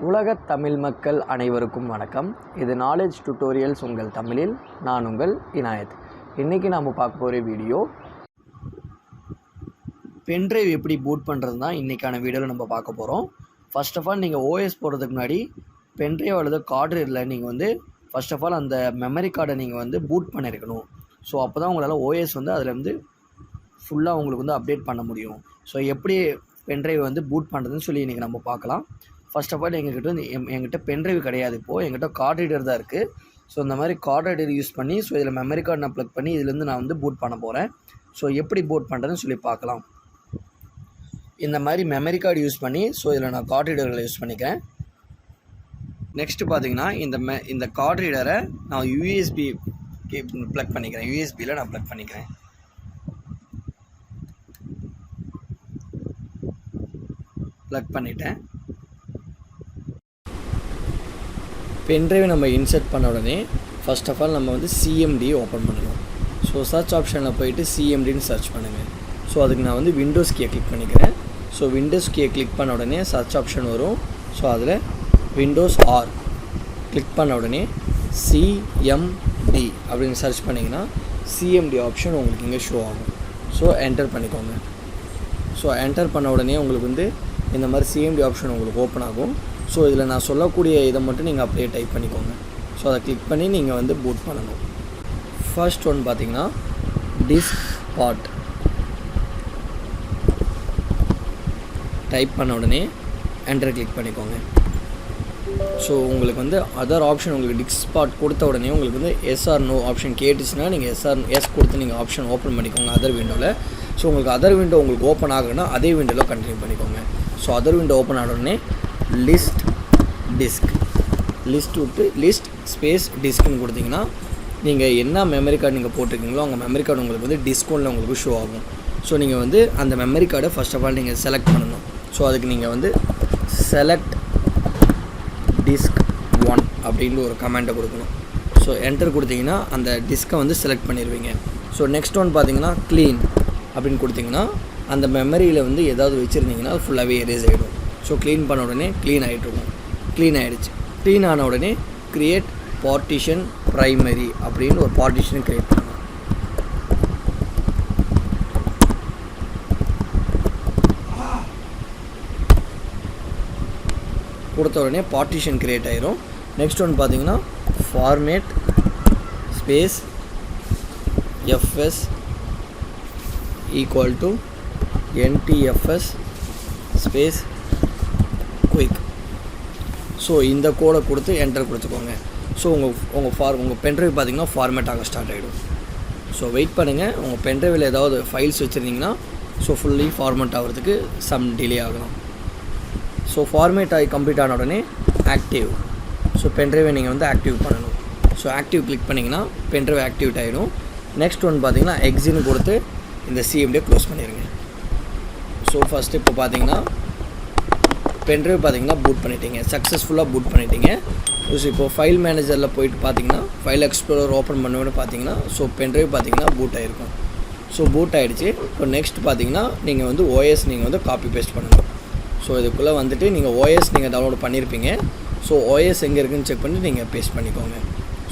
உலகத் தமிழ் மக்கள் அனைவருக்கும் வணக்கம். இது நாலேஜ் டுட்டோரியல்ஸ் உங்கள் தமிழில். நான் உங்கள் இனாயத். இன்றைக்கி நாம் பார்க்க போகிற வீடியோ பென்ட்ரைவ் எப்படி பூட் பண்ணுறது தான் இன்றைக்கான வீடியோவில் நம்ம பார்க்க போகிறோம். ஃபர்ஸ்ட் ஆஃப் ஆல் நீங்கள் ஓஎஸ் போடுறதுக்கு முன்னாடி பென்ட்ரைவ் அல்லது கார்டு ரீடரில் நீங்கள் வந்து ஃபர்ஸ்ட் ஆஃப் ஆல் அந்த மெமரி கார்டை நீங்கள் வந்து பூட் பண்ணியிருக்கணும். ஸோ அப்போ தான் உங்களால் ஓஎஸ் வந்து அதில் வந்து ஃபுல்லாக உங்களுக்கு வந்து அப்டேட் பண்ண முடியும். ஸோ எப்படி பென்ட்ரைவ் வந்து பூட் பண்ணுறதுன்னு சொல்லி இன்றைக்கி நம்ம பார்க்கலாம். ஃபர்ஸ்ட் ஆஃப் ஆல் எங்கிட்ட பென்ட்ரைவ் கிடையாது. இப்போது எங்கிட்ட கார்டு ரீடர் தான் இருக்குது. ஸோ இந்த மாதிரி கார்டு ரீடர் யூஸ் பண்ணி ஸோ இதில் மெமரி கார்டு நான் ப்ளக் பண்ணி இதுலேருந்து நான் வந்து பூட் பண்ண போகிறேன். ஸோ எப்படி பூட் பண்ணுறதுன்னு சொல்லி பார்க்கலாம். இந்த மாதிரி மெமரி கார்டு யூஸ் பண்ணி ஸோ இதில் நான் கார்டு ரீடர்களை யூஸ் பண்ணிக்கிறேன். நெக்ஸ்ட்டு பார்த்தீங்கன்னா இந்த கார்டு ரீடரை நான் யூஎஸ்பி ப்ளக் பண்ணிக்கிறேன். யூஎஸ்பியில் நான் ப்ளக் பண்ணிக்கிறேன். ப்ளக் பண்ணிட்டேன். பென்ட்ரைவை நம்ம இன்சர்ட் பண்ண உடனே ஃபர்ஸ்ட் ஆஃப் ஆல் நம்ம வந்து சிஎம்டி ஓப்பன் பண்ணணும். ஸோ சர்ச் ஆப்ஷனில் போயிட்டு சிஎம்டின்னு சர்ச் பண்ணுங்கள். ஸோ அதுக்கு நான் வந்து விண்டோஸ் கீயை கிளிக் பண்ணிக்கிறேன். ஸோ விண்டோஸ் கீயை கிளிக் பண்ண உடனே சர்ச் ஆப்ஷன் வரும். ஸோ அதில் விண்டோஸ் ஆர் கிளிக் பண்ண உடனே சிஎம்டி அப்படின்னு சர்ச் பண்ணிங்கன்னா சிஎம்டி ஆப்ஷன் உங்களுக்கு இங்கே ஷோ ஆகும். ஸோ என்டர் பண்ணிக்கோங்க. ஸோ என்டர் பண்ண உடனே உங்களுக்கு வந்து இந்த மாதிரி சிஎம்டி ஆப்ஷன் உங்களுக்கு ஓப்பன் ஆகும். ஸோ இதில் நான் சொல்லக்கூடிய இதை மட்டும் நீங்கள் அப்படியே டைப் பண்ணிக்கோங்க. ஸோ அதை கிளிக் பண்ணி நீங்கள் வந்து பூட் பண்ணணும். ஃபர்ஸ்ட் ஒன் பார்த்தீங்கன்னா டிஸ்க் பார்ட் டைப் பண்ண உடனே என்டர் கிளிக் பண்ணிக்கோங்க. ஸோ உங்களுக்கு வந்து அதர் ஆப்ஷன் உங்களுக்கு டிஸ்க் பார்ட் கொடுத்த உடனே உங்களுக்கு வந்து எஸ்ஆர் நோ ஆப்ஷன் கேட்டுச்சுன்னா நீங்கள் எஸ் கொடுத்து நீங்கள் ஆப்ஷன் ஓப்பன் பண்ணிக்கோங்க அதர் விண்டோவில். ஸோ உங்களுக்கு அதர் விண்டோ உங்களுக்கு ஓப்பன் ஆகுன்னா அதே விண்டோவில் கண்டினியூ பண்ணிக்கோங்க. ஸோ அதர் விண்டோ ஓப்பன் ஆன உடனே லிஸ்ட் டிஸ்க் விட்டு லிஸ்ட் ஸ்பேஸ் டிஸ்க்னு கொடுத்தீங்கன்னா நீங்கள் என்ன மெமரி கார்டு நீங்கள் போட்டிருக்கீங்களோ உங்கள் மெமரி கார்டு உங்களுக்கு வந்து டிஸ்கவுண்டில் உங்களுக்கு ஷோ ஆகும். ஸோ நீங்கள் வந்து அந்த மெமரி கார்டை ஃபர்ஸ்ட் ஆஃப் ஆல் நீங்கள் செலக்ட் பண்ணணும். ஸோ அதுக்கு நீங்கள் வந்து செலக்ட் டிஸ்க் 1 அப்படின்னு ஒரு கமெண்ட்டை கொடுக்கணும். ஸோ என்டர் கொடுத்தீங்கன்னா அந்த டிஸ்க்கை வந்து செலக்ட் பண்ணிடுவீங்க. ஸோ நெக்ஸ்ட் ஒன் பார்த்தீங்கன்னா க்ளீன் அப்படின்னு கொடுத்தீங்கன்னா அந்த மெமரியில் வந்து ஏதாவது வச்சுருந்தீங்கன்னா அது ஃபுல்லாகவே எரேஸ் ஆகிடும். ஸோ க்ளீன் பண்ண உடனே க்ளீன் ஆகிட்ருக்கும். க்ளீன் ஆகிடுச்சு. க்ளீன் ஆன உடனே க்ரியேட் பார்ட்டிஷன் ப்ரைமரி அப்படின்னு ஒரு பார்ட்டிஷன் க்ரியேட் பண்ணணும். கொடுத்த உடனே பார்ட்டிஷன் க்ரியேட் ஆகிரும். நெக்ஸ்ட் ஒன் பார்த்தீங்கன்னா format space FS equal to NTFS space quick. So இந்த கோடை கொடுத்து என்டர் கொடுத்துக்கோங்க. ஸோ உங்கள் பென்ட்ரைவ் பார்த்தீங்கன்னா ஃபார்மேட் ஆக ஸ்டார்ட் ஆகிடும். ஸோ வெயிட் பண்ணுங்கள். உங்கள் பென்ட்ரைவில் ஏதாவது ஃபைல்ஸ் வச்சுருந்தீங்கன்னா ஸோ ஃபுல்லி ஃபார்மேட் ஆகிறதுக்கு சம் டிலே ஆகலாம். ஸோ ஃபார்மேட் ஆகி கம்ப்ளீட் ஆன உடனே ஆக்டிவ். ஸோ பென்ட்ரைவை நீங்கள் வந்து ஆக்டிவ் பண்ணணும். ஸோ ஆக்டிவ் கிளிக் பண்ணிங்கன்னா பென்ட்ரைவ் ஆக்டிவேட் ஆகிடும். நெக்ஸ்ட் ஒன் பார்த்தீங்கன்னா எக்ஸின்னு கொடுத்து இந்த சிஎம்டியை க்ளோஸ் பண்ணிடுங்க. ஸோ ஃபஸ்ட்டு இப்போ பார்த்தீங்கன்னா பென்ட்ரைவ் பார்த்தீங்கன்னா பூட் பண்ணிட்டீங்க. சக்ஸஸ்ஃபுல்லாக பூட் பண்ணிட்டீங்க. ஸோ இப்போது ஃபைல் மேனேஜரில் போயிட்டு பார்த்தீங்கன்னா ஃபைல் எக்ஸ்ப்ளோரர் ஓப்பன் பண்ணோன்னு பார்த்தீங்கன்னா ஸோ பென்ட்ரைவ் பார்த்தீங்கன்னா பூட் ஆகிருக்கும். ஸோ பூட் ஆகிடுச்சு. இப்போ நெக்ஸ்ட் பார்த்தீங்கன்னா நீங்கள் வந்து ஓஎஸ் நீங்கள் வந்து காப்பி பேஸ்ட் பண்ணணும். ஸோ இதுக்குள்ளே வந்துட்டு நீங்கள் ஓஎஸ் நீங்கள் டவுன்லோட் பண்ணியிருப்பீங்க. ஸோ ஓஎஸ் எங்கே இருக்குதுன்னு செக் பண்ணி நீங்கள் பேஸ்ட் பண்ணிக்கோங்க.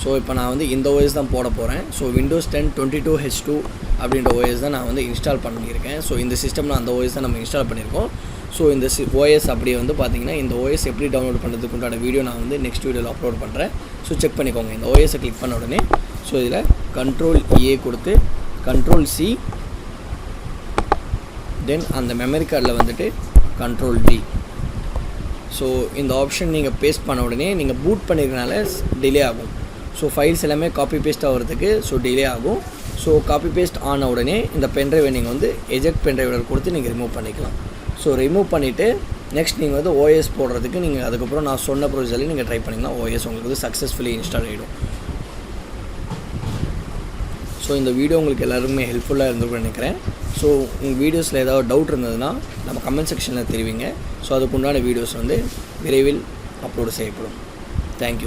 ஸோ இப்போ நான் வந்து இந்த ஓஎஸ் தான் போட போகிறேன். ஸோ விண்டோஸ் 10 22H2 அப்படின்ற ஓஎஸ் தான் நான் வந்து இன்ஸ்டால் பண்ணியிருக்கேன். ஸோ இந்த சிஸ்டமில் அந்த ஓஎஸ் தான் நம்ம இன்ஸ்டால் பண்ணியிருக்கோம். ஸோ இந்த ஓஎஸ் அப்படியே வந்து பார்த்திங்கன்னா இந்த ஓஎஸ் எப்படி டவுன்லோட் பண்ணுறதுக்கு உண்டான வீடியோ நான் வந்து நெக்ஸ்ட் வீடியோவில் அப்லோட் பண்ணுறேன். ஸோ செக் பண்ணிக்கோங்க. இந்த ஓஎஸை கிளிக் பண்ண உடனே ஸோ இதில் Ctrl+A கொடுத்து Ctrl+C தென் அந்த மெமரி கார்டில் வந்துட்டு Ctrl+D. ஸோ இந்த ஆப்ஷன் நீங்கள் பேஸ்ட் பண்ண உடனே நீங்கள் பூட் பண்ணிக்கிறனால டிலே ஆகும். ஸோ ஃபைல்ஸ் எல்லாமே காப்பி பேஸ்ட் ஆகிறதுக்கு ஸோ டிலே ஆகும். ஸோ காப்பி பேஸ்ட் ஆன உடனே இந்த பென்ட்ரைவை நீங்கள் வந்து எஜெக்ட் பென்ட்ரைவர் கொடுத்து நீங்கள் ரிமூவ் பண்ணிக்கலாம். ஸோ ரிமூவ் பண்ணிவிட்டு நெக்ஸ்ட் நீங்கள் வந்து ஓஎஸ் போடுறதுக்கு நீங்கள் அதுக்கப்புறம் நான் சொன்ன ப்ரொசீஜர்லையும் நீங்கள் ட்ரை பண்ணிங்கன்னா ஓஎஸ் உங்களுக்கு வந்து சக்ஸஸ்ஃபுல்லி இன்ஸ்டால் ஆகிடும். ஸோ இந்த வீடியோ உங்களுக்கு எல்லாருக்குமே ஹெல்ப்ஃபுல்லாக இருந்துன்னு நினைக்கிறேன். ஸோ உங்கள் வீடியோஸில் ஏதாவது டவுட் இருந்ததுன்னா நம்ம கமெண்ட் செக்ஷனில் தெரிவிங்க. ஸோ அதுக்குண்டான வீடியோஸ் வந்து விரைவில் அப்லோடு செய்யப்படும். தேங்க்யூ.